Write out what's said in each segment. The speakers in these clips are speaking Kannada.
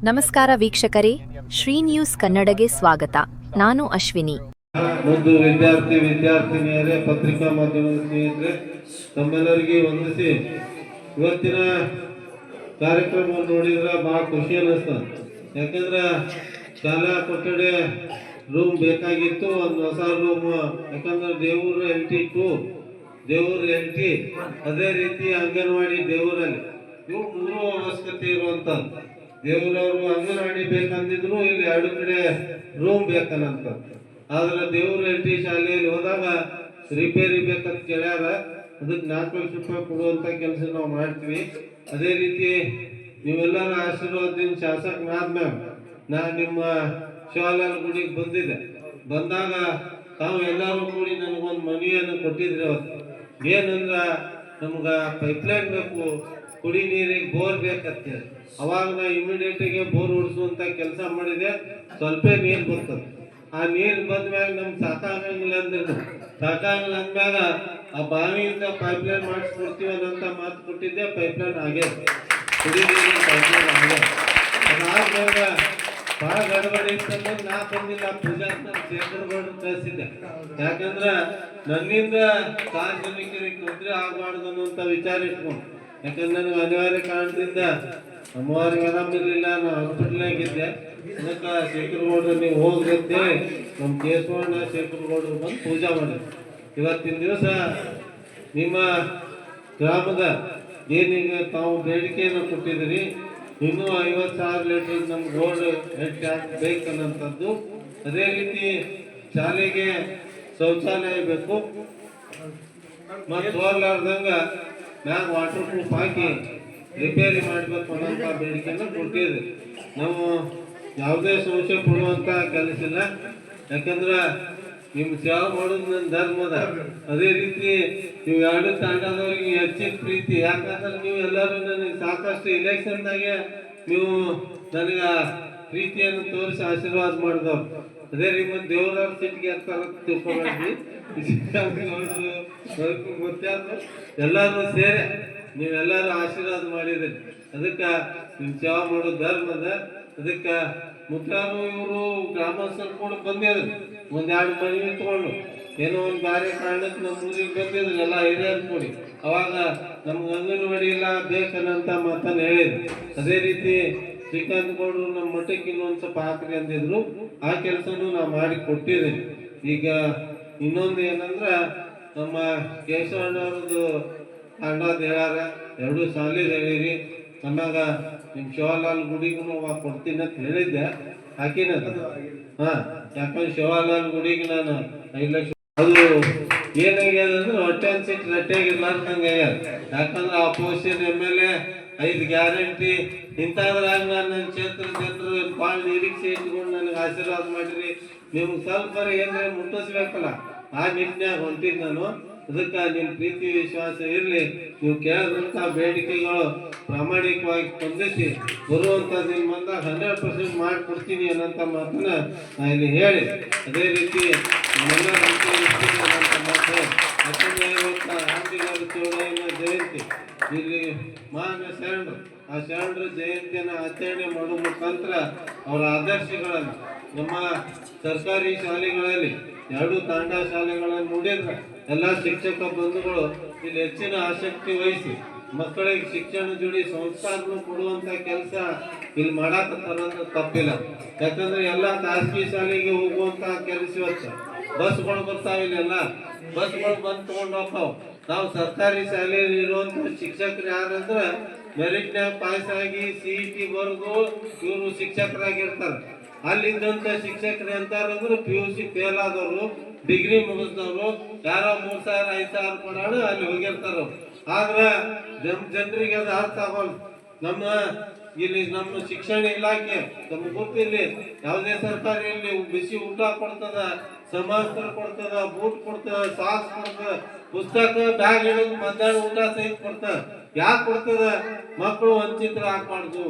ನಮಸ್ಕಾರ ವೀಕ್ಷಕರೇ, ಶ್ರೀ ನ್ಯೂಸ್ ಕನ್ನಡಗೆ ಸ್ವಾಗತ. ನಾನು ಅಶ್ವಿನಿ. ಒಂದು ವಿದ್ಯಾರ್ಥಿನಿಯರೇ, ಪತ್ರಿಕಾ ಮಾಧ್ಯಮದ ಸ್ನೇಹಿತರೆ, ತಮ್ಮೆಲ್ಲರಿಗೆ ವಂದಿಸಿ ಇವತ್ತಿನ ಕಾರ್ಯಕ್ರಮವನ್ನು ನೋಡಿದ್ರೆ ಬಹಳ ಖುಷಿ ಅನ್ನಿಸ್ತದೆ. ಯಾಕಂದ್ರೆ ಶಾಲಾ ಕೊಠಡಿ ರೂಮ್ ಬೇಕಾಗಿತ್ತು, ಒಂದು ಹೊಸ ರೂಮ್. ಯಾಕಂದ್ರೆ ದೇವೂರು LT2, ದೇವೂರು LT, ಅದೇ ರೀತಿ ಅಂಗನವಾಡಿ ದೇವೂರಲ್ಲಿ ಇವು ಮೂರು ಅವಶ್ಯಕತೆ ಇರುವಂತದ್ದು. ದೇವರವರು ಅಂಗನವಾಡಿ ಬೇಕಂದಿದ್ರು, ಇಲ್ಲಿ ಎರಡು ಕಡೆ ರೂಮ್ ಬೇಕನ್ನಂತ. ಆದ್ರೆ ದೇವರ LT ಶಾಲೆಯಲ್ಲಿ ಹೋದಾಗ ರಿಪೇರಿ ಬೇಕಂತ ಕೇಳ್ಯಾರ. ಅದಕ್ಕೆ 4 ಲಕ್ಷ ರೂಪಾಯಿ ಕೊಡುವಂತ ಕೆಲಸ ನಾವು ಮಾಡ್ತೀವಿ. ಅದೇ ರೀತಿ ನೀವೆಲ್ಲರ ಆಶೀರ್ವಾದದಿಂದ ಶಾಸಕನಾದ್ಮೇಲೆ ನಾ ನಿಮ್ಮ ಶಿವಾಲಾಲ್ ಗುಡಿಗೆ ಬಂದಾಗ ತಾವು ಎಲ್ಲರೂ ಕೂಡಿ ನನಗೊಂದು ಮನವಿಯನ್ನು ಕೊಟ್ಟಿದ್ರಿ. ಅವತ್ತು ಏನಂದ್ರ ನಮ್ಗ ಪೈಪ್ಲೈನ್ ಬೇಕು, ಕುಡಿ ನೀರಿಗೆ ಬೋರ್ ಬೇಕಂತೇಳಿ. ಅವಾಗ ನಾ ಇಮಿಡಿಯೇಟಿಗೆ ಬೋರ್ ಹೊಡಿಸುವಂತ ಕೆಲಸ ಮಾಡಿದೆ. ಸ್ವಲ್ಪ ನೀರು ಬರ್ತದೆ. ಆ ನೀರು ಬಂದ್ಮ್ಯಾಗ ನಮ್ಗೆ ಸಾಕಾಗಂಗಿಲ್ಲ ಅಂದ್ಮ್ಯಾಗ ಆ ಬಾವಿಯಿಂದ ಪೈಪ್ಲೈನ್ ಮಾಡಿಸ್ಕೊಡ್ತೀವಿ ಅನ್ನೋಂಥ ಮಾತು ಕೊಟ್ಟಿದ್ದೆ. ಪೈಪ್ಲೈನ್ ಆಗ್ಯದ, ಕುಡಿ ನೀರಿನ ಪೈಪ್ಲೈನ್ ಆಗ್ಯದ. ಅದಾದ್ಮ್ಯಾಗ ಭಾಳ ಗಡಬಡಿ ಇತ್ತಂದ್ರೆ ನಾ ಬಂದಿಲ್ಲ, ಪೂಜಾರ್ನ ಶೇಖರ್ಗೌಡ್ರು ಕಳಿಸಿದ್ದೆ. ಯಾಕಂದ್ರ ನನ್ನಿಂದ ಸಾರ್ವಜನಿಕರಿಗೆ ತೊಂದರೆ ಆಗಬಾರ್ದು ಅನ್ನೋಂಥ ವಿಚಾರ ಇಟ್ಕೊಂಡು. ಯಾಕಂದ್ರೆ ನನಗೆ ಅನಿವಾರ್ಯ ಕಾರಣದಿಂದ ಅಮ್ಮವಾರಿಗೆ ಆರಾಮಿರ್ಲಿಲ್ಲ, ನಾನು ಹಾಸ್ಪಿಟಲ್ನಾಗಿದ್ದೆ. ಅದಕ್ಕೆ ಶೇಖರ್ಗೌಡ್ರು ನೀವು ಹೋಗ್ರಿ ಅಂತೇಳಿ ನಮ್ಮ ಕೇಶವಣ್ಣ ಶೇಖರ್ಗೌಡ್ರು ಬಂದು ಪೂಜಾ ಮಾಡಿದ್ರು. ಇವತ್ತಿನ ದಿವಸ ನಿಮ್ಮ ಗ್ರಾಮದ ಏನೀಗ ತಾವು ಬೇಡಿಕೆಯನ್ನು ಕೊಟ್ಟಿದ್ದೀರಿ, ಇನ್ನೂ 50,000 ಲೀಟರ್ ನಮ್ಮ ಗೋಲ್ಡ್ ಹೆಡ್ ಟ್ಯಾಂಕ್ ಬೇಕನ್ನಂಥದ್ದು. ಅದೇ ರೀತಿ ಶಾಲೆಗೆ ಶೌಚಾಲಯ ಬೇಕು ಮತ್ತು ಹೋಗ್ಲಾರ್ದಂಗ ಮ್ಯಾಗ ವಾಟರ್ ಪ್ರೂಫ್ ಹಾಕಿ ರಿಪೇರಿ ಮಾಡಬೇಕು ಅನ್ನೋಂಥ ಬೇಡಿಕೆಯನ್ನು ಕೊಟ್ಟಿದ್ರಿ. ನಾವು ಯಾವುದೇ ಸಂಶಯ ಪಡುವಂಥ ಕೆಲಸ ಇಲ್ಲ. ಯಾಕಂದ್ರೆ ನಿಮ್ಮ ಸೇವೆ ಮಾಡೋದು ನನ್ನ ಧರ್ಮದ. ಅದೇ ರೀತಿ ನೀವು ಎರಡು ತಂಡದವರಿಗೆ ಹೆಚ್ಚಿನ ಪ್ರೀತಿ. ಯಾಕಂದ್ರೆ ನೀವು ಎಲ್ಲರೂ ನನಗೆ ಸಾಕಷ್ಟು ಇಲೆಕ್ಷನ್ದಾಗೆ ನೀವು ನನಗೆ ಪ್ರೀತಿಯನ್ನು ತೋರಿಸಿ ಆಶೀರ್ವಾದ ಮಾಡಿದವ್ರು. ಅದೇ ರೀತಿ ದೇವರ ಸಿಟ್ಟಿಗೆ ತಿಳ್ಕೊಂಡ್ರಿ ಗೊತ್ತಾದ್ರು ಎಲ್ಲರೂ ಸೇರಿ ನೀವೆಲ್ಲರೂ ಆಶೀರ್ವಾದ ಮಾಡಿದ್ರಿ. ಅದಕ್ಕೆ ನಿಮ್ಮ ಸೇವೆ ಮಾಡೋ ಧರ್ಮದ. ಅದಕ್ಕೆ ಮುಖ್ಯರು ಇವರು ಗ್ರಾಮಸ್ಥರು ಕೂಡ ಬಂದಿದ್ರು. ಒಂದೆರಡು ಮನವಿ ತಗೊಂಡು ಏನೋ ಒಂದು ಬೇರೆ ಕಾರಣಕ್ಕೆ ನಮ್ಮ ಊರಿಗೆ ಬಂದಿದ್ರು ಎಲ್ಲ ಹಿರಿಯರು ಕೂಡಿ. ಅವಾಗ ನಮ್ಗೆ ಅಂಗನವಾಡಿ ಇಲ್ಲ ಬೇಕನ್ನಂತ ಮಾತನ್ನು ಹೇಳಿದ್ರು. ಅದೇ ರೀತಿ ಶ್ರೀಕಾಂತ್ ಗೌಡರು ನಮ್ಮ ಮಠಕ್ಕೆ ಇನ್ನೊಂದು ಸ್ವಲ್ಪ ಹಾಕ್ರಿ ಅಂದಿದ್ರು. ಆ ಕೆಲಸನೂ ನಾವು ಮಾಡಿ ಕೊಟ್ಟಿದ್ದೀನಿ. ಈಗ ಇನ್ನೊಂದು ಏನಂದ್ರ ನಮ್ಮ ಕೇಶವಣ್ಣವ್ರದ್ದು ತಾಂಡದ ಹೇಳ್ಯಾರ, 2 ಶಾಲೆಗೆ ಹೇಳಿರಿ. ಆಮ್ಯಾಗ ನಿಮ್ಮ ಶಿವಲಾಲ್ ಗುಡಿಗೂ ಕೊಡ್ತೀನಿ ಅಂತ ಹೇಳಿದ್ದೆ, ಹಾಕಿನದ. ಯಾಕಂದ್ರೆ ಶಿವಲಾಲ್ ಗುಡಿಗೆ ನಾನು 5 ಲಕ್ಷ. ಅದು ಏನಾಗ್ಯದ ಅಂದ್ರೆ ಹೊಟ್ಟೆ ಅನ್ಸಿಟ್ಟು ರಟ್ಟೆಗಿರ್ಲಾರ್ದಂಗೆ ಆಗ್ಯದ. ಯಾಕಂದ್ರೆ ಅಪೋಸಿಷನ್ MLA 5 ಗ್ಯಾರಂಟಿ ಇಂಥದ್ರಾಗ ನಾನು ನನ್ನ ಕ್ಷೇತ್ರ ಜನರು ಭಾಳ ನಿರೀಕ್ಷೆ ಇಟ್ಕೊಂಡು ನನಗೆ ಆಶೀರ್ವಾದ ಮಾಡಿರಿ. ನಿಮ್ಗೆ ಸ್ವಲ್ಪ ಏನಾರ ಮುಟ್ಟಿಸ್ಬೇಕಲ್ಲ, ಆ ನಿಟ್ಟಿನಾಗ ಹೊಂಟಿದ್ದು ನಾನು. ಅದಕ್ಕೆ ನಿಮ್ಮ ಪ್ರೀತಿ ವಿಶ್ವಾಸ ಇರಲಿ. ನೀವು ಕೇಳಿದಂಥ ಬೇಡಿಕೆಗಳು ಪ್ರಾಮಾಣಿಕವಾಗಿ ಸ್ಪಂದಿಸಿ ಬರುವಂಥ ನಿಮ್ಮ ಬಂದಾಗ 100% ಮಾಡಿಕೊಡ್ತೀನಿ ಅನ್ನೋಂಥ ಮಾತನ್ನ ನಾ ಇಲ್ಲಿ ಹೇಳಿ, ಅದೇ ರೀತಿ ನಮ್ಮೆಲ್ಲ ಮಾತು. ಯಾಕಂದ್ರೆ ಇವತ್ತು ಆಂಟಿಗಾರ ಚೌಡಯ್ಯನ ಜಯಂತಿ ಇಲ್ಲಿ ಮಹಾನ್ ಶರಣರು, ಆ ಶರಣರ ಜಯಂತಿಯನ್ನು ಆಚರಣೆ ಮಾಡುವ ಮುಖಾಂತರ ಅವರ ಆದರ್ಶಗಳನ್ನು ನಮ್ಮ ಸರ್ಕಾರಿ ಶಾಲೆಗಳಲ್ಲಿ 2 ತಾಂಡಾ ಶಾಲೆಗಳನ್ನು ನೋಡಿದ್ರೆ ಎಲ್ಲ ಶಿಕ್ಷಕ ಬಂಧುಗಳು ಇಲ್ಲಿ ಹೆಚ್ಚಿನ ಆಸಕ್ತಿ ವಹಿಸಿ ಮಕ್ಕಳಿಗೆ ಶಿಕ್ಷಣ ಜೋಡಿ ಸಂಸ್ಕಾರನು ಕೊಡುವಂತ ಕೆಲಸ ಇಲ್ಲಿ ಮಾಡಾಕತ್ತಾರಂತ ತಪ್ಪಿಲ್ಲ. ಯಾಕಂದ್ರೆ ಎಲ್ಲ ಖಾಸಗಿ ಶಾಲೆಗೆ ಹೋಗುವಂತ ಕೆಲಸ ಇವತ್ತು ಬಸ್ಗಳು ಬರ್ತಾವ. ಇಲ್ಲೆಲ್ಲ ಬಸ್ಗಳು ಬಂದು ತಗೊಂಡು ಹೋಗ್ತಾವ. ನಾವು ಸರ್ಕಾರಿ ಶಾಲೆಯಲ್ಲಿ ಇರುವಂತ ಶಿಕ್ಷಕರು ಯಾರಂದ್ರೆ ಮೆರಿಟ್ನ್ಯಾಗ ಪಾಸ್ ಆಗಿ CET ಬರೆದು ಇವರು ಶಿಕ್ಷಕರಾಗಿರ್ತಾರೆ. ಅಲ್ಲಿದ್ದಂತ ಶಿಕ್ಷಕರು ಎಂತಾರಂದ್ರೆ PUC ಫೇಲ್ ಆದವರು, ಡಿಗ್ರಿ ಮುಗಿಸಿದವರು, ಯಾರೋ 3,000 5,000 ಕೊಡೋಣ ಅಲ್ಲಿ ಹೋಗಿರ್ತಾರ. ಆದ್ರೆ ಜನರಿಗೆ ಅದು ಅರ್ಥ ಆಗೋಲ್ಲ. ನಮ್ಮ ಶಿಕ್ಷಣ ಇಲಾಖೆ ನಮ್ಗೆ ಗೊತ್ತಿಲ್ಲ, ಯಾವುದೇ ಸರ್ಕಾರಿಯಲ್ಲಿ ಬಿಸಿ ಊಟ ಕೊಡ್ತದ, ಸಮವಸ್ತ್ರ ಕೊಡ್ತದ, ಬೂಟ್ ಕೊಡ್ತದ, ಸಾಕ್ಸ್ ಕೊಡ್ತದ, ಪುಸ್ತಕ ಬ್ಯಾಗ್ ಹಿಡಿದು ಮಧ್ಯಾಹ್ನ ಊಟ ಸಹಿತ ಕೊಡ್ತದ. ಯಾಕೆ ಕೊಡ್ತದ? ಮಕ್ಕಳು ವಂಚಿತರ ಆಗ್ಬಾರ್ದು.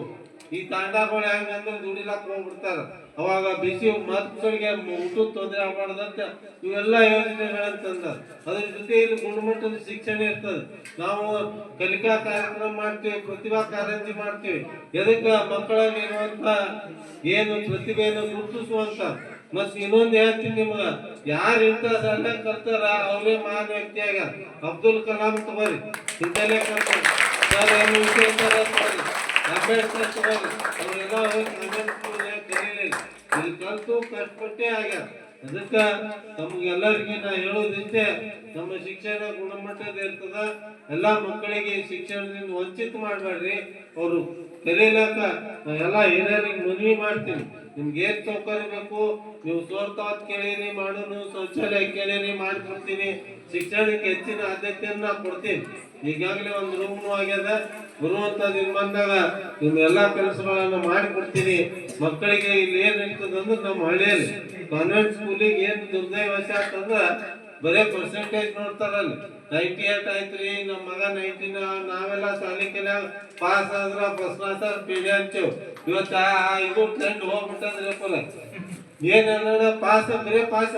ಈ ತಾಂಡಗಳು ಹೆಂಗಂದ್ರೆ ದುಡಿಲಾಕ್ ಹೋಗ್ಬಿಡ್ತಾರ. ಅವಾಗ ಬಿಸಿ ಮಕ್ಕಳಿಗೆ ಊಟದ ತೊಂದರೆ ಆಗಬಾರ್ದಂತ ಇವೆಲ್ಲ ಯೋಜನೆಗಳನ್ನ ತಂದ. ಅದ್ರ ಜೊತೆ ಇಲ್ಲಿ ಗುಣಮಟ್ಟದ ಶಿಕ್ಷಣ ಇರ್ತದೆ. ನಾವು ಕಲಿಕಾ ಕಾರ್ಯಕ್ರಮ ಮಾಡ್ತೀವಿ, ಪ್ರತಿಭಾ ಕಾರಂಜಿ ಮಾಡ್ತೀವಿ. ಎದಕ್ಕೆ ಮಕ್ಕಳಲ್ಲಿ ಇರುವಂತ ಏನು ಪ್ರತಿಭೆಯನ್ನು ಗುರುತಿಸುವಂತ. ಮತ್ ಇನ್ನೊಂದು ಹೇಳ್ತೀನಿ ನಿಮ್ಗ, ಯಾರು ಇಂಥ ಸಣ್ಣ ಕಲ್ತಾರ ಅವರೇ ಮಹಾನ್ ವ್ಯಕ್ತಿ ಆಗ್ಯಾರ. ಅಬ್ದುಲ್ ಕಲಾಂ ತಗೋರಿ, ಇಂಥಲ್ಲೇ ಕಲ್ತಾರ. ಸರ್ ಏನು ವಿಷಯ ತಗೋರಿ, ಅಂಬೇಡ್ಕರ್ ತಗೋರಿ, ಅವರೆಲ್ಲ ಕಲೀಲಿಲ್ಲ, ಇಲ್ಲಿ ಕಲ್ತು ಕಷ್ಟಪಟ್ಟೆ ಆಗ್ಯಾರ. ಅದಕ್ಕ ತಮ್ಗೆಲ್ಲರಿಗೆ ನಾ ಹೇಳೋದಿಷ್ಟೇ, ನಮ್ಮ ಶಿಕ್ಷಣ ಗುಣಮಟ್ಟದ ಇರ್ತದ. ಎಲ್ಲಾ ಮಕ್ಕಳಿಗೆ ಶಿಕ್ಷಣದಿಂದ ವಂಚಿತ ಮಾಡ್ಬೇಡ್ರಿ. ಅವರು ಕಲೀಲಾಕ ಎಲ್ಲಾ ಹಿರಿಯರಿಗೆ ಮನವಿ ಮಾಡ್ತೀನಿ, ನಿಮ್ಗೆ ಏನ್ ಸೌಕರ್ಯ ಬೇಕು ನೀವು ಸೋರ್ತಾವತ್ ಕೇಳಿರಿ, ಮಾಡೋನು ಶೌಚಾಲಯ ಕೇಳಿರಿ, ಮಾಡ್ಕೊಡ್ತೀನಿ. ಶಿಕ್ಷಣಕ್ಕೆ ಹೆಚ್ಚಿನ ಆದ್ಯತೆಯನ್ನ ಕೊಡ್ತೀನಿ. ಈಗಾಗಲೇ ಒಂದು ರೂಮ್ನು ಆಗ್ಯದ. ಬರುವಂತ ದಿನಮಾನದಾಗ ನಿಮ್ಮೆಲ್ಲಾ ಕೆಲಸಗಳನ್ನ ಮಾಡಿಕೊಡ್ತೀನಿ. ಮಕ್ಕಳಿಗೆ ಇಲ್ಲಿ ಏನ್ ಇರ್ತದಂದ್ರೆ ನಮ್ಮ ಹಳ್ಳಿಯಲ್ಲಿ ಕಾನ್ವೆಂಟ್ ಸ್ಕೂಲಿಗೆ ಏನ್ ದುರ್ದೈವಶ ಅಂತಂದ್ರ ಬರೇ ಪರ್ಸೆಂಟೇಜ್ ನೋಡ್ತಾರಲ್ಲ. 98 ಆಯ್ತ್ರಿ, ನಮ್ಮ ಮಗ 99. ನಾವೆಲ್ಲ ಶಾಲೆ ಕೆಲ ಪಾಸ್ ಆದ್ರ ಫಸ್ಟ್ ಕ್ಲಾಸ್ ಪೀಡಿ ಅಂತೇವ್. ಇವತ್ತ ಇದು ಟ್ರೆಂಡ್ ಹೋಗ್ಬಿಟ್ಟದ್ರಿ. ಫಲ ಏನ ಪಾಸ್ ಬರೇ ಪಾಸ್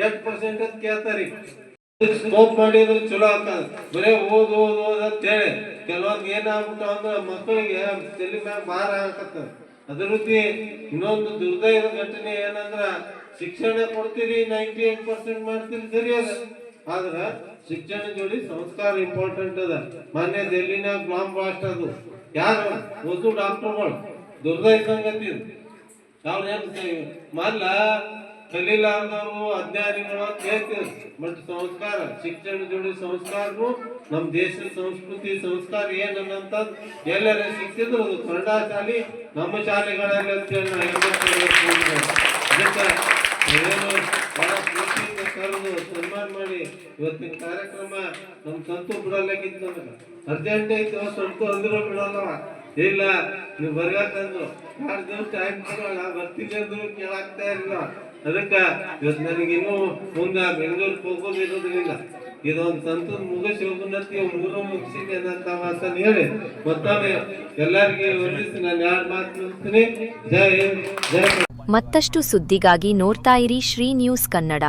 8% ಅಂತ ಕೇಳ್ತಾರಿ. ಸ್ಕೋಪ್ ಮಾಡಿದ್ರೆ ಚಲೋ ಆಗ್ತದ. ಬರೇ ಓದ್ ಓದ್ ಓದ್ ಅಂತ ಹೇಳಿ ಕೆಲವೊಂದು ಏನಾಗ್ಬಿಟ್ಟು ಅಂದ್ರೆ ಮಕ್ಕಳಿಗೆ ತಲೆ ಮ್ಯಾಗ ಭಾರ ಆಗಕತ್ತದ. ಅದ್ರ ರೀತಿ ಇನ್ನೊಂದು ದುರ್ದೈವ ಘಟನೆ ಏನಂದ್ರ, ಶಿಕ್ಷಣ ಕೊಡ್ತೀರಿ 98% ಮಾಡ್ತೀರಿ ಸರಿ ಅದ, ಆದ್ರ ಶಿಕ್ಷಣ ಜೋಡಿ ಸಂಸ್ಕಾರ ಇಂಪಾರ್ಟೆಂಟ್ ಅದ. ಮೊನ್ನೆ ಡೆಲ್ಲಿನಾಗ ಬಾಂಬ್ ಬ್ಲಾಸ್ಟ್ ಅದು. ಯಾರು ಓದು ಡಾಕ್ಟರ್ಗಳು ದುರ್ದೈವ ಸಂಗತಿ. ಅವ್ರೇನು ಮೊದ್ಲ ಕಲೀಲಾರ್ದವರು ಅಜ್ಞಾನಿಗಳು ಅಂತ ಹೇಳ್ತೀವಿ. ಬಟ್ ಸಂಸ್ಕಾರ, ಶಿಕ್ಷಣ ಜೋಡಿ ಸಂಸ್ಕಾರನು ನಮ್ಮ ದೇಶದ ಸಂಸ್ಕೃತಿ ಸಂಸ್ಕಾರ ಏನನ್ನಂತ ಎಲ್ಲರ ಸಿಕ್ತಿದ್ರು ಅದು ಕನ್ನಡ ಶಾಲೆ ನಮ್ಮ ಶಾಲೆಗಳಲ್ಲಿ ಅಂತೇಳಿ ನಾ ಅದಕ್ಕೆ ಏನು ಬಹಳ ಪ್ರೀತಿಯಿಂದ ಕರೆದು ಸನ್ಮಾನ ಮಾಡಿ ಇವತ್ತಿನ ಕಾರ್ಯಕ್ರಮ ನಮ್ಮ ಸಂತು ಬಿಡಲಾಗಿತ್ತು. ನನಗೆ ಅರ್ಜೆಂಟ್ ಐತೆ ಸಂತು ಅಂದ್ರು ಬಿಡಲ್ಲವ. ಇಲ್ಲ ನೀವು ಬರ್ಬೇಕಂದ್ರು 2 ದಿವಸ ಟೈಮ್ ಕೊಡೋಣ, ಬರ್ತೀನಿ ಅಂದ್ರು ಕೇಳಾಗ್ತಾ ಇರಲಿಲ್ಲ. ಅದಕ್ಕ ಇವತ್ತು ನನಗಿನ್ನೂ ಮುಂದೆ ಬೆಂಗಳೂರಿಗೆ ಹೋಗೋದಿರೋದ್ರಿಂದ ಇದೊಂದು ಸಂತದ ಮುಗಿಸಿ ಹೋಗುನತ್ತಿ ಮುಗಿಸಿದೆ ಅನ್ನಂತ ಮಾತನ್ನು ಹೇಳಿ ಮತ್ತೊಮ್ಮೆ ಎಲ್ಲರಿಗೆ ವಂದಿಸಿ ನಾನು 2 ಮಾತು ಮುಗಿಸ್ತೀನಿ. ಜೈ ಹಿಂದ್, ಜೈ. ಮತ್ತಷ್ಟು ಸುದ್ದಿಗಾಗಿ ನೋಡ್ತಾ ಇರಿ ಶ್ರೀ ನ್ಯೂಸ್ ಕನ್ನಡ.